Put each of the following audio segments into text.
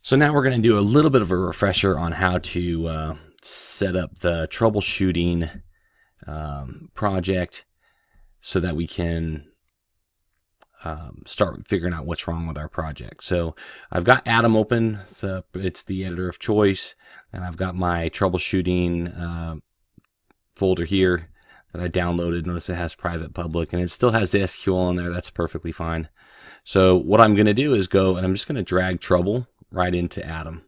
So now we're going to do a little bit of a refresher on how to set up the troubleshooting project so that we can start figuring out what's wrong with our project. So I've got Atom open, so it's the editor of choice, and I've got my troubleshooting folder here that I downloaded. Notice it has private public, and it still has the SQL in there. That's perfectly fine. So what I'm going to do is go, and I'm just going to drag Trouble right into Atom.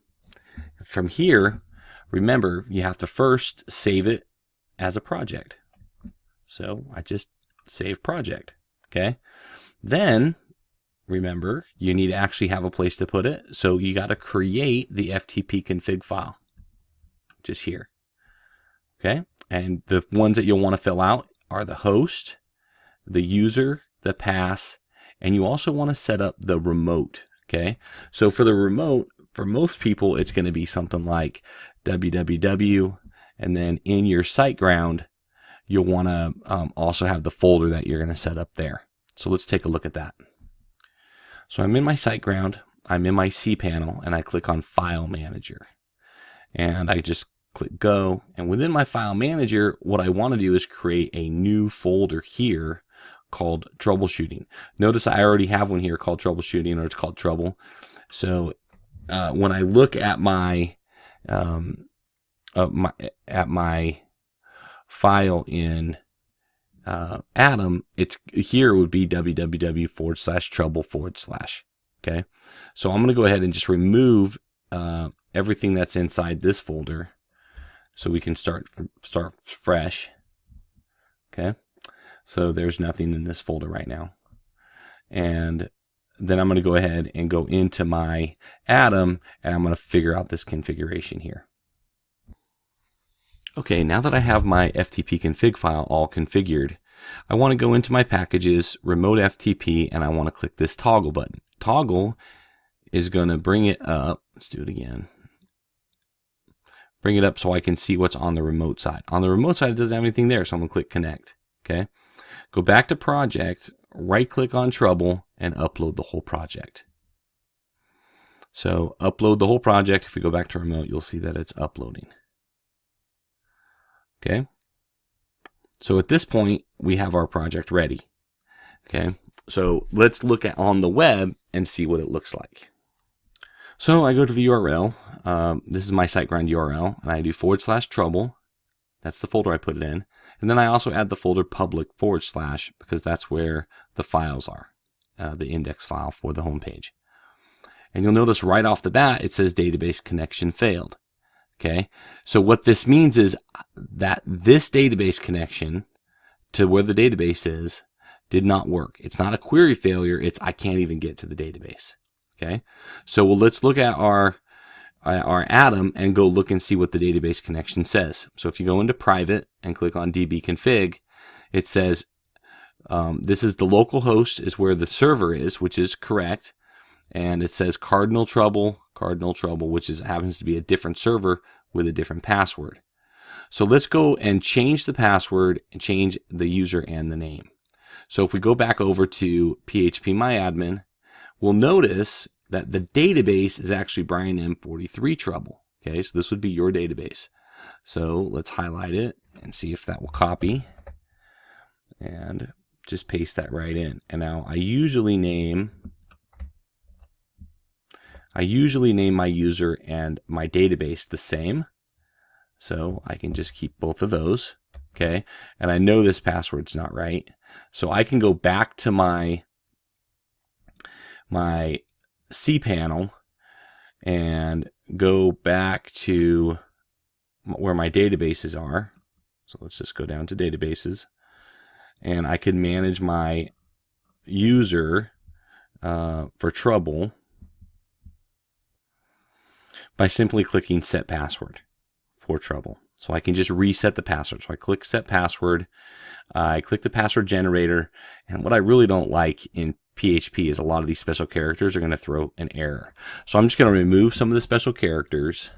From here, remember, you have to first save it as a project. So I just save project, okay? Then, remember, you need to actually have a place to put it. So you got to create the FTP config file, just here, okay? And the ones that you'll want to fill out are the host, the user, the pass, and you also want to set up the remote, okay? So for the remote, for most people, it's going to be something like www, and then in your SiteGround, you'll want to also have the folder that you're going to set up there. So let's take a look at that. So I'm in my SiteGround, I'm in my cPanel, and I click on File Manager. And I just click Go, and within my File Manager, what I want to do is create a new folder here called Troubleshooting. Notice I already have one here called Troubleshooting, or it's called Trouble. So when I look at my file in Atom, it's here would be www/trouble/. Okay, so I'm going to go ahead and just remove everything that's inside this folder, so we can start fresh. Okay, so there's nothing in this folder right now, and then I'm going to go ahead and go into my Atom, and I'm going to figure out this configuration here. Okay, now that I have my FTP config file all configured, I want to go into my packages, remote FTP, and I want to click this toggle button. Toggle is going to bring it up. Let's do it again. Bring it up so I can see what's on the remote side. On the remote side, it doesn't have anything there, so I'm going to click connect. Okay, go back to project, right click on Trouble, and upload the whole project. So upload the whole project. If we go back to remote, you'll see that it's uploading. Okay, so at this point, we have our project ready. Okay, so let's look at on the web and see what it looks like. So I go to the URL. This is my SiteGround URL, and I do /trouble. That's the folder I put it in. And then I also add the folder public / because that's where the files are, the index file for the home page. And you'll notice right off the bat, it says database connection failed. Okay, so what this means is that this database connection to where the database is did not work. It's not a query failure, it's I can't even get to the database. Okay, so let's look at our Atom and go look and see what the database connection says. So if you go into private and click on DB config, it says this is the local host is where the server is, which is correct. And it says cardinal trouble, which happens to be a different server with a different password. So let's go and change the password and change the user and the name. So if we go back over to phpMyAdmin, we'll notice that the database is actually Brian M43 Trouble. Okay, so this would be your database. So let's highlight it and see if that will copy. And just paste that right in. And now I usually name my user and my database the same. So I can just keep both of those. Okay. And I know this password's not right. So I can go back to my cPanel and go back to where my databases are. So let's just go down to databases. And I can manage my user for Trouble by simply clicking Set Password for Trouble. So I can just reset the password. So I click Set Password, I click the password generator, and what I really don't like in PHP is a lot of these special characters are going to throw an error. So I'm just going to remove some of the special characters.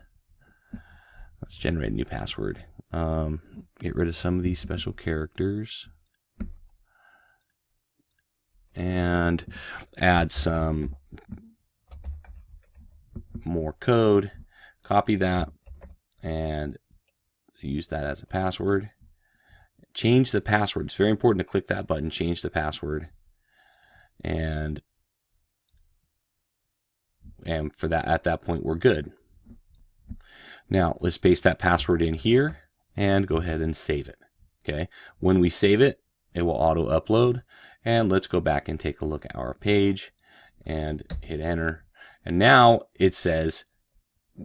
Let's generate a new password. Get rid of some of these special characters. And add some more code, copy that, and use that as a password. Change the password. It's very important to click that button, change the password. And for that, at that point, we're good. Now, let's paste that password in here and go ahead and save it. Okay. When we save it, it will auto upload. And let's go back and take a look at our page and hit enter. And now it says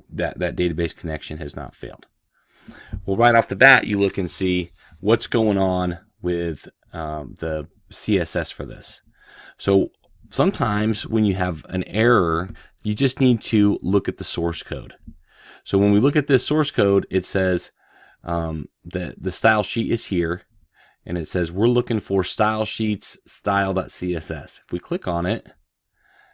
that that database connection has not failed. Well, right off the bat, you look and see what's going on with the CSS for this. So sometimes when you have an error, you just need to look at the source code. So when we look at this source code, it says the style sheet is here, and it says we're looking for style sheets style.css. If we click on it,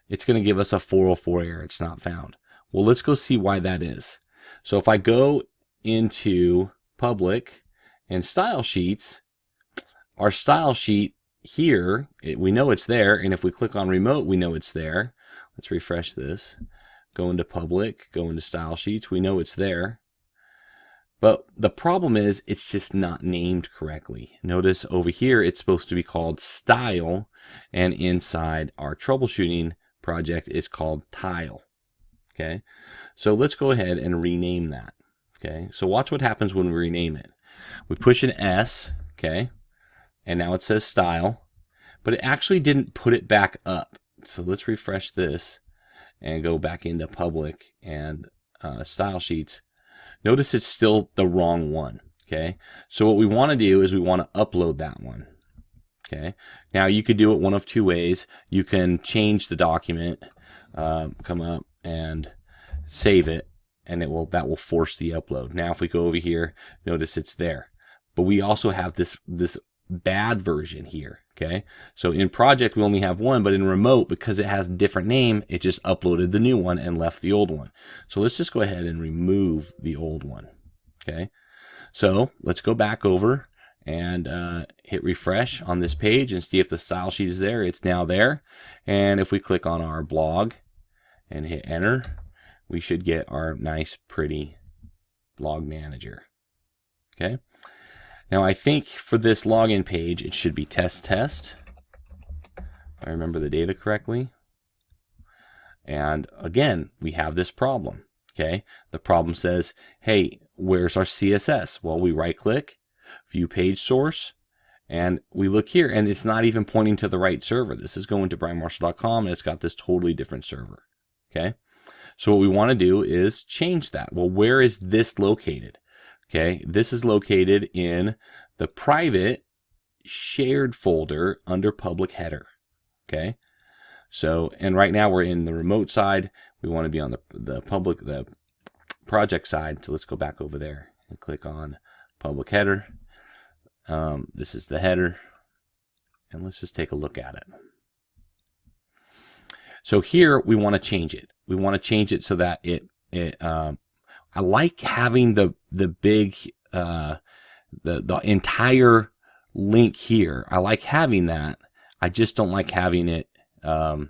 it's going to give us a 404 error. It's not found. Well, let's go see why that is. So if I go into public and style sheets, our style sheet here, we know it's there, and if we click on remote, we know it's there. Let's refresh this. Go into public, go into style sheets, we know it's there. But the problem is it's just not named correctly. Notice over here it's supposed to be called style, and inside our troubleshooting project it's called tile. Okay, so let's go ahead and rename that. Okay, so watch what happens when we rename it. We push an S, okay, and now it says style, but it actually didn't put it back up. So let's refresh this and go back into public and style sheets. Notice it's still the wrong one. Okay, so what we want to do is we want to upload that one. Okay, now you could do it one of two ways. You can change the document, come up and save it, and that will force the upload. Now if we go over here, notice it's there, but we also have this bad version here. Okay, so in project we only have one, but in remote, because it has a different name, it just uploaded the new one and left the old one. So let's just go ahead and remove the old one. Okay, so let's go back over and hit refresh on this page and see if the style sheet is there. It's now there, and if we click on our blog and hit enter, we should get our nice pretty blog manager. Okay, now I think for this login page it should be test if I remember the data correctly. And again, we have this problem. Okay, the problem says, hey, where's our CSS? Well, we right click, view page source, and we look here, and it's not even pointing to the right server. This is going to brianmarshall.com, and it's got this totally different server. Okay, so what we want to do is change that. Well, where is this located? Okay, this is located in the private shared folder under public header. Okay, so, and right now we're in the remote side. We want to be on the project side. So let's go back over there and click on public header. This is the header, and let's just take a look at it. So here we want to change it. We want to change it so that I like having the big the entire link here. I like having that. I just don't like having it go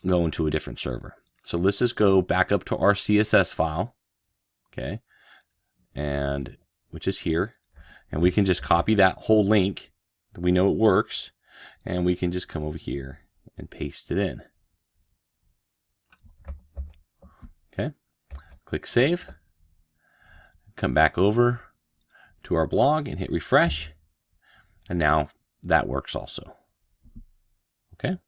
into a different server. So let's just go back up to our CSS file, okay, and which is here, and we can just copy that whole link. We know it works, and we can just come over here and paste it in. Okay, click save, come back over to our blog and hit refresh, and now that works also. Okay.